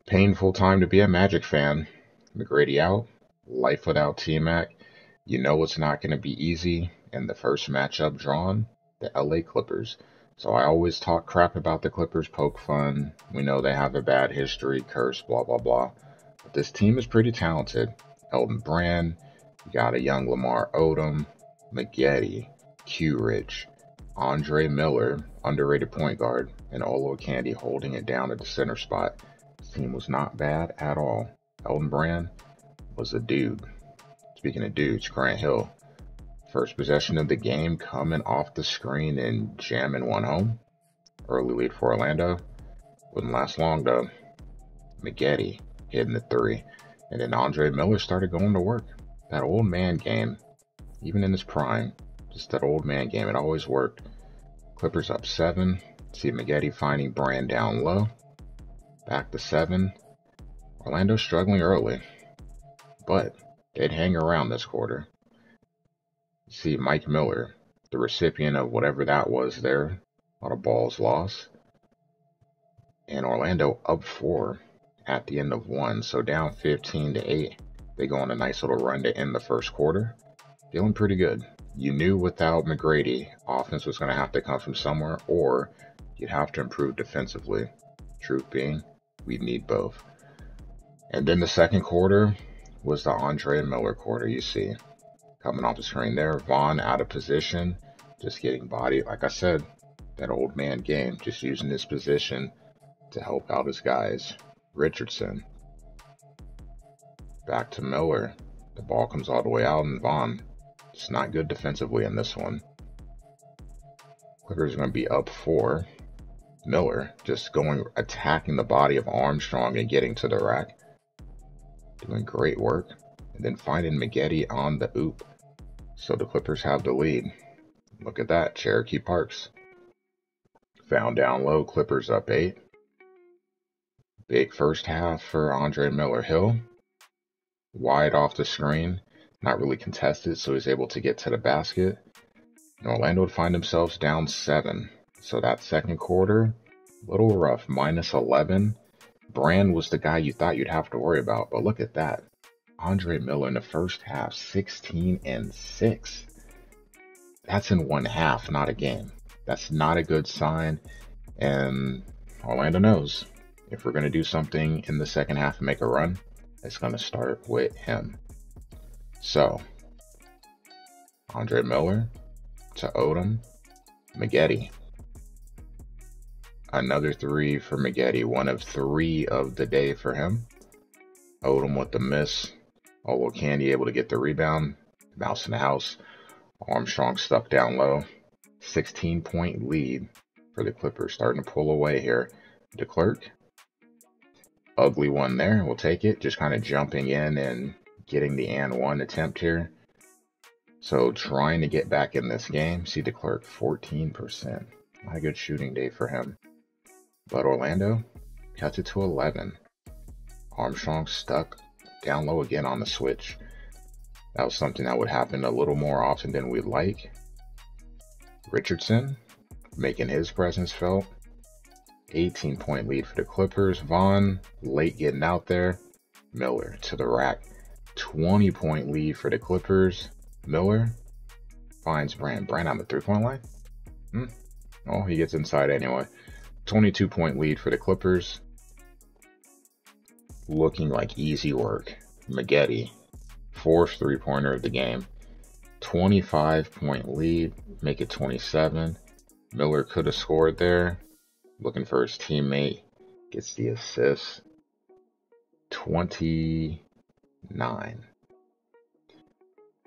Painful time to be a Magic fan. McGrady out, life without T-Mac. You know it's not going to be easy. And the first matchup drawn, the LA Clippers. So I always talk crap about the Clippers, poke fun. We know they have a bad history, curse, blah, blah, blah. But this team is pretty talented. Elton Brand, you got a young Lamar Odom, Maggette, Q Rich, Andre Miller, underrated point guard, and Olo Candy holding it down at the center spot. This team was not bad at all. Elton Brand was a dude. Speaking of dudes, Grant Hill, first possession of the game coming off the screen and jamming one home. Early lead for Orlando. Wouldn't last long though. Maggette hitting the three. And then Andre Miller started going to work. That old man game, even in his prime, just that old man game, it always worked. Clippers up 7. See Maggette finding Brand down low. Back to 7. Orlando struggling early, but they'd hang around this quarter. See Mike Miller, the recipient of whatever that was there. A lot of balls lost. And Orlando up 4 at the end of 1, so down 15-8. They go on a nice little run to end the first quarter. Feeling pretty good. You knew without McGrady, offense was going to have to come from somewhere, or you'd have to improve defensively. Truth being, we'd need both. And then the second quarter was the Andre Miller quarter, you see. Coming off the screen there, Vaughn out of position, just getting bodied. Like I said, that old man game, just using his position to help out his guys. Richardson. Back to Miller. The ball comes all the way out, and Vaughn. It's not good defensively in this one. Clippers are going to be up 4. Miller just attacking the body of Armstrong and getting to the rack. Doing great work. And then finding Maggette on the oop. So the Clippers have the lead. Look at that. Cherokee Parks. Found down low. Clippers up 8. Big first half for Andre Miller. Hill. Wide off the screen. Not really contested, so he's able to get to the basket. And Orlando would find themselves down 7. So that second quarter, a little rough. Minus 11. Brand was the guy you thought you'd have to worry about. But look at that. Andre Miller in the first half, 16 and 6. That's in one half, not a game. That's not a good sign. And Orlando knows if we're going to do something in the second half and make a run, it's going to start with him. So, Andre Miller to Odom, Maggette. Another 3 for Maggette, 1 of 3 of the day for him. Odom with the miss. Olo Candy able to get the rebound. Mouse in the house. Armstrong stuck down low. 16-point lead for the Clippers, starting to pull away here. DeClerc. Ugly one there. We'll take it. Just kind of jumping in and getting the and one attempt here. So trying to get back in this game. See DeClerc, 14%. Not a good shooting day for him. But Orlando cuts it to 11. Armstrong stuck down low again on the switch. That was something that would happen a little more often than we'd like. Richardson making his presence felt. 18-point lead for the Clippers. Vaughn late getting out there. Miller to the rack. 20-point lead for the Clippers. Miller finds Brand. Brand on the 3-point line? Oh, he gets inside anyway. 22-point lead for the Clippers. Looking like easy work. Maggette, 4th 3-pointer of the game. 25-point lead. Make it 27. Miller could have scored there. Looking for his teammate. Gets the assist. 29.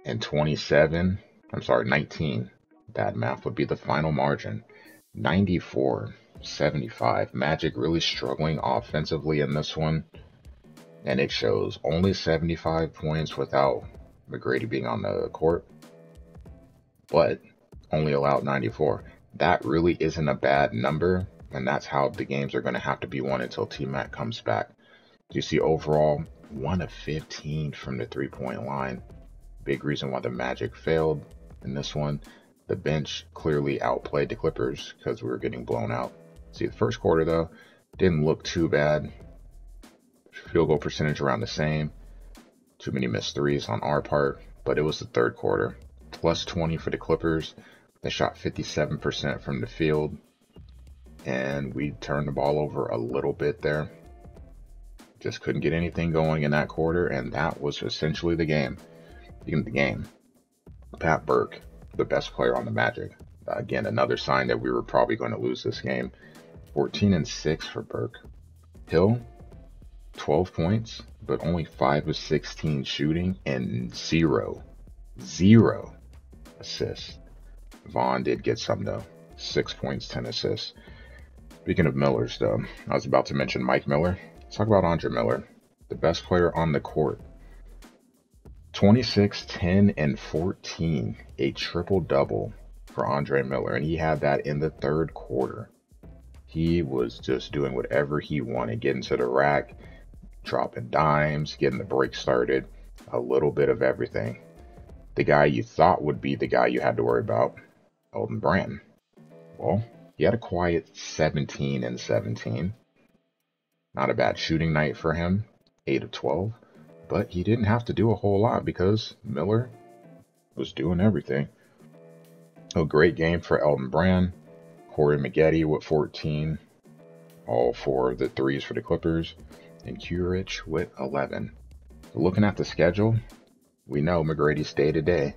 And 27. I'm sorry, 19. Bad math would be the final margin. 94-75. Magic really struggling offensively in this one. And it shows. Only 75 points without McGrady being on the court. But only allowed 94. That really isn't a bad number. And that's how the games are going to have to be won until T-Mac comes back. You see overall, 1 of 15 from the 3-point line. Big reason why the Magic failed in this one. The bench clearly outplayed the Clippers because we were getting blown out. See, the first quarter, though, didn't look too bad. Field goal percentage around the same. Too many missed threes on our part, but it was the third quarter. Plus 20 for the Clippers. They shot 57% from the field, and we turned the ball over a little bit there. Just couldn't get anything going in that quarter, and that was essentially the game. Pat Burke, the best player on the Magic. Again, another sign that we were probably going to lose this game. 14 and 6 for Burke. Hill, 12 points, but only 5 of 16 shooting and zero assists. Vaughn did get some though. 6 points, 10 assists. Speaking of Millers though, I was about to mention Mike Miller. Let's talk about Andre Miller, the best player on the court. 26, 10, and 14, a triple-double for Andre Miller, and he had that in the third quarter. He was just doing whatever he wanted, getting to the rack, dropping dimes, getting the break started, a little bit of everything. The guy you thought would be the guy you had to worry about, Elton Brand. Well, he had a quiet 17 and 17. Not a bad shooting night for him, 8 of 12. But he didn't have to do a whole lot because Miller was doing everything. A great game for Elton Brand. Corey Maggette with 14. All 4 of the threes for the Clippers. And Curich with 11. Looking at the schedule, we know McGrady's day-to-day.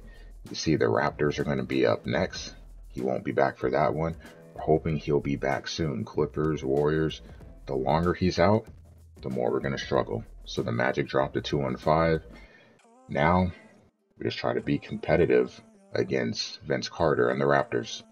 You see the Raptors are going to be up next. He won't be back for that one. We're hoping he'll be back soon. Clippers, Warriors. The longer he's out, the more we're going to struggle. So the Magic dropped to 2-5. Now, we just try to be competitive against Vince Carter and the Raptors.